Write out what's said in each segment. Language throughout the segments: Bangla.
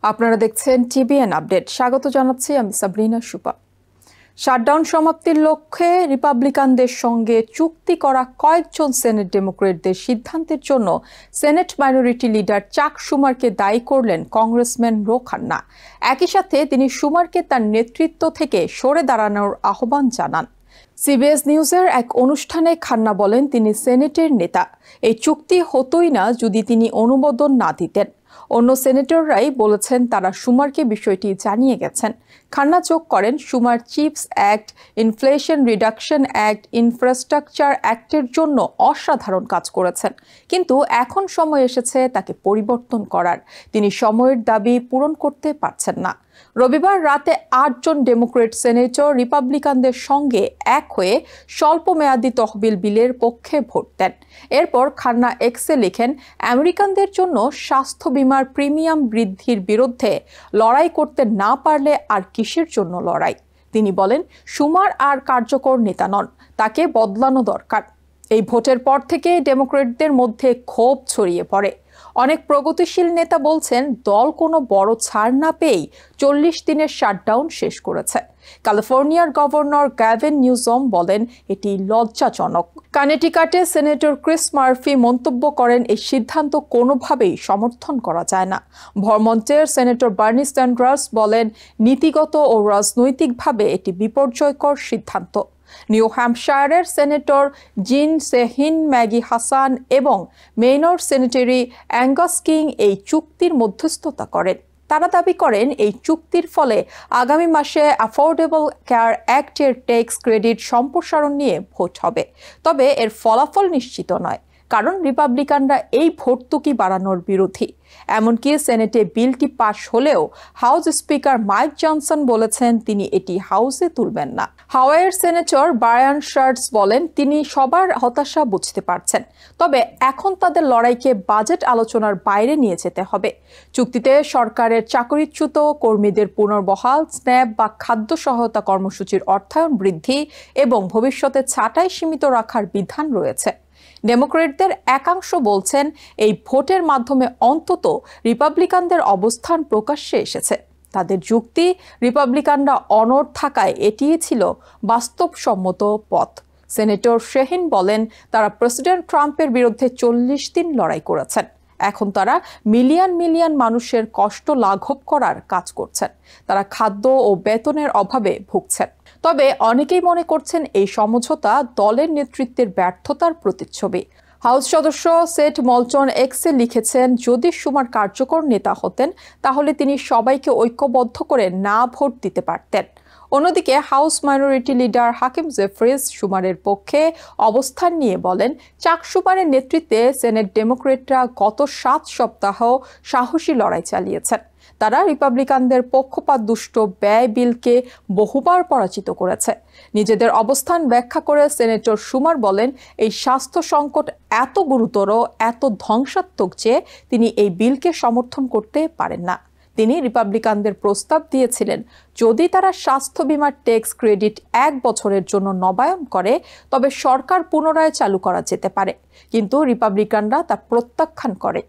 আপনারা দেখছেন টিবিএন আপডেট। স্বাগত জানাচ্ছি আমি সাবরিনা সুপা। শাটডাউন সমাপ্তির লক্ষ্যে রিপাবলিকানদের সঙ্গে চুক্তি করা কয়েকজন সেনেট ডেমোক্রেটদের সিদ্ধান্তের জন্য সেনেট মাইনরিটি লিডার চাক শুমারকে দায়ী করলেন কংগ্রেসম্যান রো খান্না। একই সাথে তিনি শুমারকে তার নেতৃত্ব থেকে সরে দাঁড়ানোর আহ্বান জানান। সিবিএস নিউজের এক অনুষ্ঠানে খান্না বলেন, তিনি সেনেটের নেতা। এই চুক্তি হতোই না যদি তিনি অনুমোদন না দিতেন। অন্য সেনেটররাই বলেছেন তারা শুমারকে বিষয়টি জানিয়ে গেছেন। খান্না যোগ করেন, Schumer chips act, inflation reduction act, infrastructure অ্যাক্টের জন্য অসাধারণ কাজ করেছেন, কিন্তু এখন সময় এসেছে তাকে পরিবর্তন করার। তিনি সময়ের দাবি পূরণ করতে পারছেন না। রবিবার রাতে 8 জন ডেমোক্রেট সেনেটর রিপাবলিকানদের সঙ্গে এক হয়ে স্বল্প মেয়াদী তহবিল বিলের পক্ষে ভোট দেন। এরপর খান্না এক্সে লিখেন, আমেরিকানদের জন্য স্বাস্থ্য বীমার প্রিমিয়াম বৃদ্ধির বিরুদ্ধে লড়াই করতে না পারলে আর কিসের জন্য লড়াই। তিনি বলেন, শুমার আর কার্যকর নেতা নন, তাকে বদলানো দরকার। এই ভোটের পর থেকে ডেমোক্রেটদের মধ্যে ক্ষোভ ছড়িয়ে পড়ে। অনেক প্রগতিশীল নেতা বলছেন দল কোনো বড় ছাড় না পেয়েই 40 দিনের শাটডাউন শেষ করেছে। ক্যালিফোর্নিয়ার গভর্নর গ্যাভিন নিউজম বলেন এটি লজ্জাজনক। কানেটিকাটে সেনেটর ক্রিস মার্ফি মন্তব্য করেন, এই সিদ্ধান্ত কোনোভাবেই সমর্থন করা যায় না। ভরমন্টের সেনেটর বার্নি স্যান্ডার্স বলেন, নীতিগত ও রাজনৈতিকভাবে এটি বিপর্যয়কর সিদ্ধান্ত। নিউ হ্যাম্পশায়ারের সেনেটর জিন সেহিন ম্যাগি হাসান এবং মেইনর সেনেটরি অ্যাঙ্গাস কিং এই চুক্তির মধ্যস্থতা করেন। তারা দাবি করেন এই চুক্তির ফলে আগামী মাসে অ্যাফোর্ডেবল কেয়ার অ্যাক্টের ট্যাক্স ক্রেডিট সম্প্রসারণ নিয়ে ভোট হবে, তবে এর ফলাফল নিশ্চিত নয়, কারণ রিপাবলিকানরা এই ভর্তুকি বাড়ানোর বিরোধী। এমনকি সেনেটে বিলটি পাশ হলেও হাউস স্পিকার মাইক জনসন বলেছেন তিনি এটি হাউসে তুলবেন না। হাওয়াইয়ের সেনেটর ব্রায়ান শার্টস বলেন, তিনি সবার হতাশা বুঝতে পারছেন, তবে এখন তাদের লড়াইকে বাজেট আলোচনার বাইরে নিয়ে যেতে হবে। চুক্তিতে সরকারের চাকরিচ্যুত কর্মীদের পুনর্বহাল, স্ন্যাপ বা খাদ্য সহায়তা কর্মসূচির অর্থায়ন বৃদ্ধি এবং ভবিষ্যতে ছাঁটাই সীমিত রাখার বিধান রয়েছে। ডেমোক্রেটদের একাংশ বলছেন এই ভোটের মাধ্যমে অন্তত রিপাবলিকানদের অবস্থান প্রকাশ্যে এসেছে। তাদের যুক্তি, রিপাবলিকানরা অনড় থাকায় এটিই ছিল বাস্তবসম্মত পথ। সেনেটর শেহিন বলেন, তারা প্রেসিডেন্ট ট্রাম্পের বিরুদ্ধে 40 দিন লড়াই করেছেন। এখন তারা মিলিয়ন মিলিয়ন মানুষের কষ্ট লাঘব করার কাজ করছেন। তারা খাদ্য ও বেতনের অভাবে ভুগছেন। তবে অনেকেই মনে করছেন এই সমঝোতা দলের নেতৃত্বের ব্যর্থতার প্রতিচ্ছবি। হাউস সদস্য সেট মলটন এক্সে লিখেছেন, যদি শুমার কার্যকর নেতা হতেন তাহলে তিনি সবাইকে ঐক্যবদ্ধ করে না ভোট দিতে পারতেন। অন্যদিকে house minority leader Hakeem Jeffries শুমারের পক্ষে অবস্থান নিয়ে বলেন, চাক শুমারের নেতৃত্বে সেনেট ডেমোক্রেটরা গত 7 সপ্তাহ সাহসী লড়াই চালিয়েছেন। তারা রিপাবলিকানদের পক্ষপাত দুষ্ট ব্যয় বিলকে বহুবার পরাজিত করেছে। নিজেদের অবস্থান ব্যাখ্যা করে সেনেটর শুমার বলেন, এই স্বাস্থ্য সংকট এত গুরুতর, এত ধ্বংসাত্মক যে তিনি এই বিলকে সমর্থন করতে পারেন না। তিনি রিপাবলিকানদের প্রস্তাব দিয়েছিলেন, যদি তারা স্বাস্থ্য বীমার ট্যাক্স ক্রেডিট 1 বছরের জন্য নবায়ন করে তবে সরকার পুনরায় চালু করা যেতে পারে, কিন্তু রিপাবলিকানরা তা প্রত্যাখ্যান করে।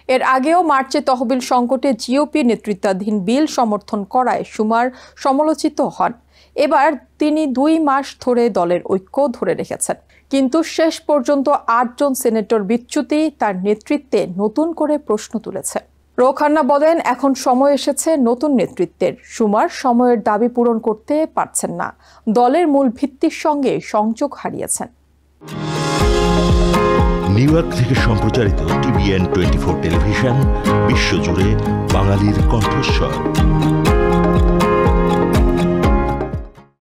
এর আগেও মার্চে তহবিল সংকটে জিওপি নেতৃত্বাধীন বিল সমর্থন করায় শুমার সমালোচিত হন। এবার তিনি 2 মাস ধরে দলের ঐক্য ধরে রেখেছেন, কিন্তু শেষ পর্যন্ত 8 জন সেনেটর বিচ্যুতি তার নেতৃত্বে নতুন করে প্রশ্ন তুলেছে। রো খান্না বলেন, এখন সময় এসেছে নতুন নেতৃত্বের। শুমার সময়ের দাবি পূরণ করতে পারছেন না, দলের মূল ভিত্তির সঙ্গে সংযোগ হারিয়েছেন। নিউ ইয়র্ক থেকে সম্প্রচারিত টিবিএন 24 টেলিভিশন, বিশ্বজুড়ে বাঙালির কণ্ঠস্বর।